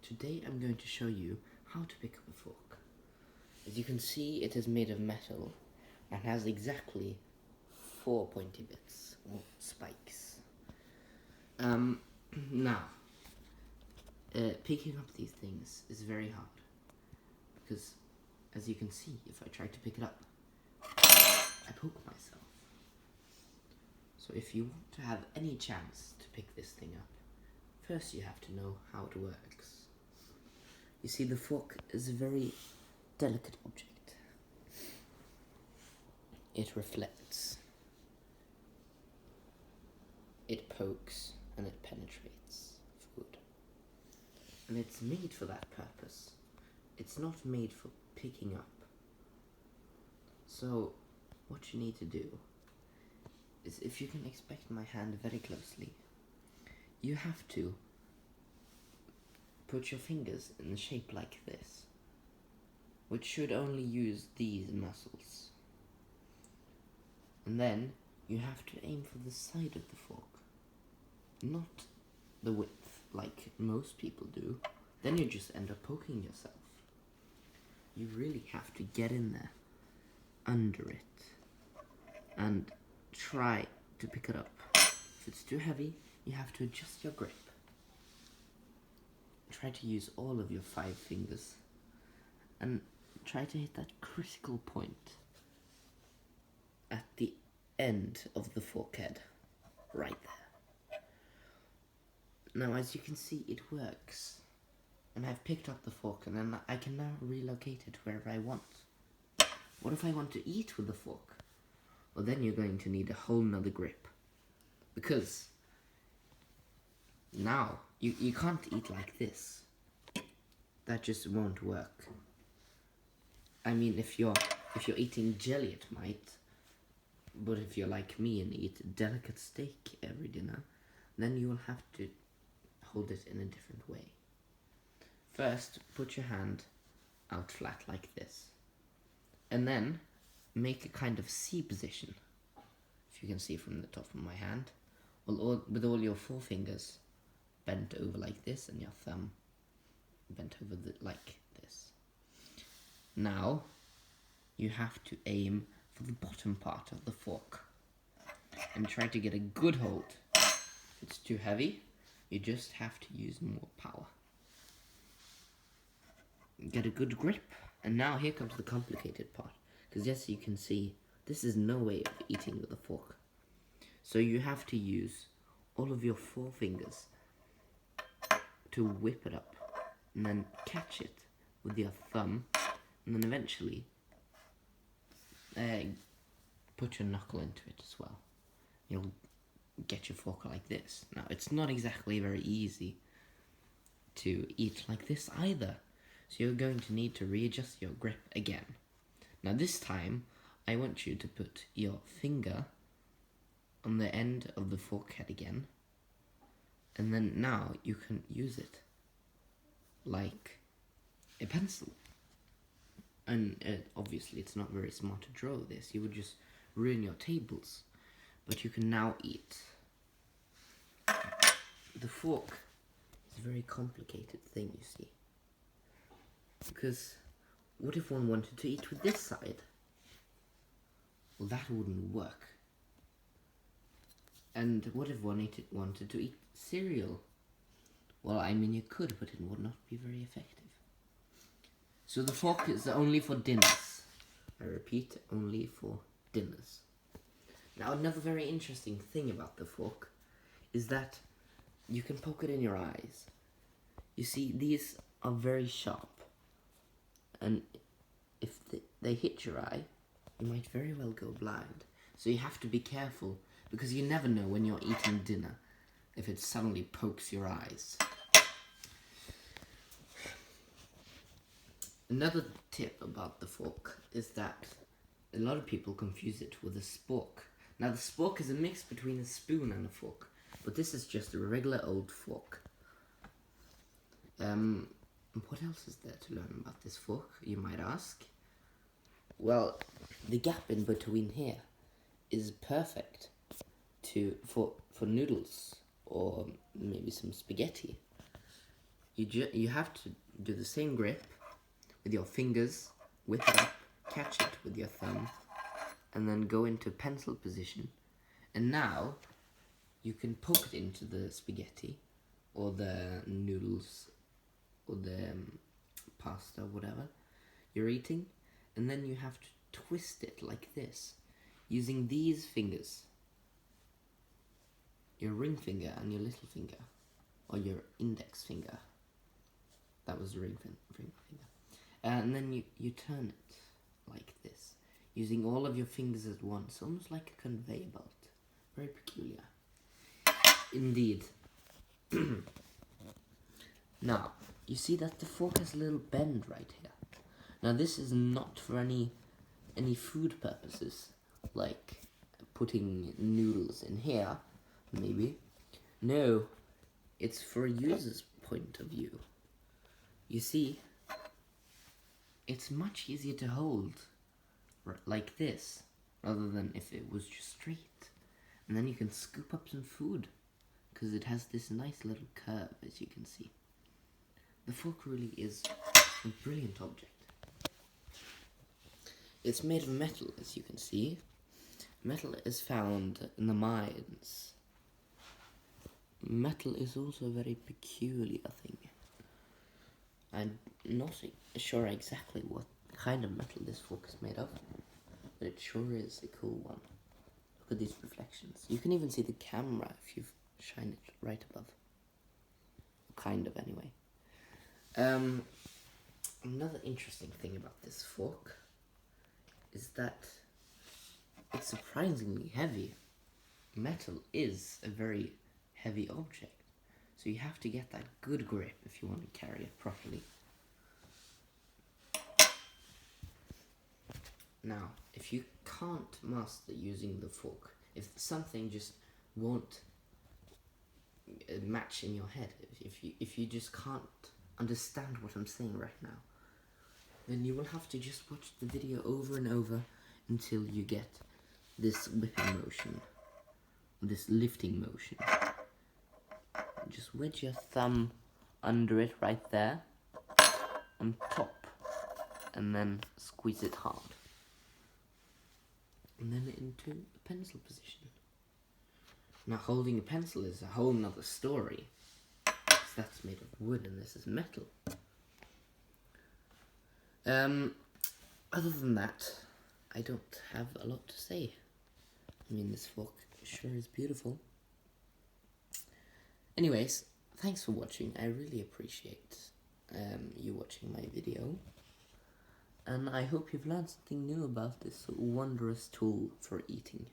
today I'm going to show you how to pick up a fork. As you can see, it is made of metal and has exactly 4 pointy bits, or spikes. Now, picking up these things is very hard, because as you can see, if I try to pick it up, I poke myself. So if you want to have any chance to pick this thing up, first you have to know how it works. You see, the fork is a very delicate object. It reflects, it pokes, and it penetrates food. And it's made for that purpose. It's not made for picking up. So, what you need to do is, if you can inspect my hand very closely, you have to put your fingers in the shape like this, which should only use these muscles. And then you have to aim for the side of the fork, not the width like most people do. Then you just end up poking yourself. You really have to get in there, under it, and try to pick it up. If it's too heavy, you have to adjust your grip. Try to use all of your 5 fingers and try to hit that critical point at the end of the fork head, right there. Now, as you can see, it works. And I've picked up the fork, and then I can now relocate it wherever I want. What if I want to eat with the fork? Well, then you're going to need a whole nother grip, because now you can't eat like this. That just won't work. I mean, if you're eating jelly, it might. But if you're like me and eat delicate steak every dinner, then you will have to hold it in a different way. First, put your hand out flat like this, and then make a kind of C position. If you can see from the top of my hand, with all your 4 fingers bent over like this, and your thumb bent over like this. Now, you have to aim for the bottom part of the fork and try to get a good hold. If it's too heavy, you just have to use more power. Get a good grip, and now here comes the complicated part, because yes, you can see this is no way of eating with a fork. So you have to use all of your 4 fingers to whip it up, and then catch it with your thumb, and then eventually put your knuckle into it as well. You'll get your fork like this. Now, it's not exactly very easy to eat like this either, so you're going to need to readjust your grip again. Now this time, I want you to put your finger on the end of the fork head again, and then now you can use it like a pencil. And obviously it's not very smart to draw this, you would just ruin your tables, but you can now eat. The fork is a very complicated thing, you see. Because what if one wanted to eat with this side? Well, that wouldn't work. And what if one wanted to eat cereal? Well, I mean, you could, but it would not be very effective. So the fork is only for dinners. I repeat, only for dinners. Now, another very interesting thing about the fork is that you can poke it in your eyes. You see, these are very sharp. And if they hit your eye, you might very well go blind. So you have to be careful, because you never know when you're eating dinner if it suddenly pokes your eyes. Another tip about the fork is that a lot of people confuse it with a spork. Now, the spork is a mix between a spoon and a fork, but this is just a regular old fork. What else is there to learn about this fork, you might ask? Well, the gap in between here is perfect for noodles or maybe some spaghetti. you have to do the same grip with your fingers, whip it up, catch it with your thumb, and then go into pencil position. And now you can poke it into the spaghetti or the noodles or the pasta, whatever you're eating, and then you have to twist it like this using these fingers, your ring finger and your little finger, or your index finger. That was the ring finger. And then you turn it like this, using all of your fingers at once, almost like a conveyor belt. Very peculiar. Indeed. Now, you see that the fork has a little bend right here. Now this is not for any food purposes, like putting noodles in here, maybe. No, it's for a user's point of view. You see, it's much easier to hold like this, rather than if it was just straight. And then you can scoop up some food, because it has this nice little curve, as you can see. The fork really is a brilliant object. It's made of metal, as you can see. Metal is found in the mines. Metal is also a very peculiar thing. I'm not sure exactly what kind of metal this fork is made of, but it sure is a cool one. Look at these reflections. You can even see the camera if you shine it right above. Kind of, anyway. Another interesting thing about this fork is that it's surprisingly heavy. Metal is a very heavy object, so you have to get that good grip if you want to carry it properly. Now, if you can't master using the fork, if something just won't match in your head, if you just can't understand what I'm saying right now, then you will have to just watch the video over and over until you get this whipping motion, this lifting motion. Just wedge your thumb under it right there, on top, and then squeeze it hard. And then into a pencil position. Now holding a pencil is a whole nother story, because that's made of wood and this is metal. Other than that, I don't have a lot to say. I mean, this fork sure is beautiful. Anyways, thanks for watching. I really appreciate you watching my video. And I hope you've learned something new about this wondrous tool for eating.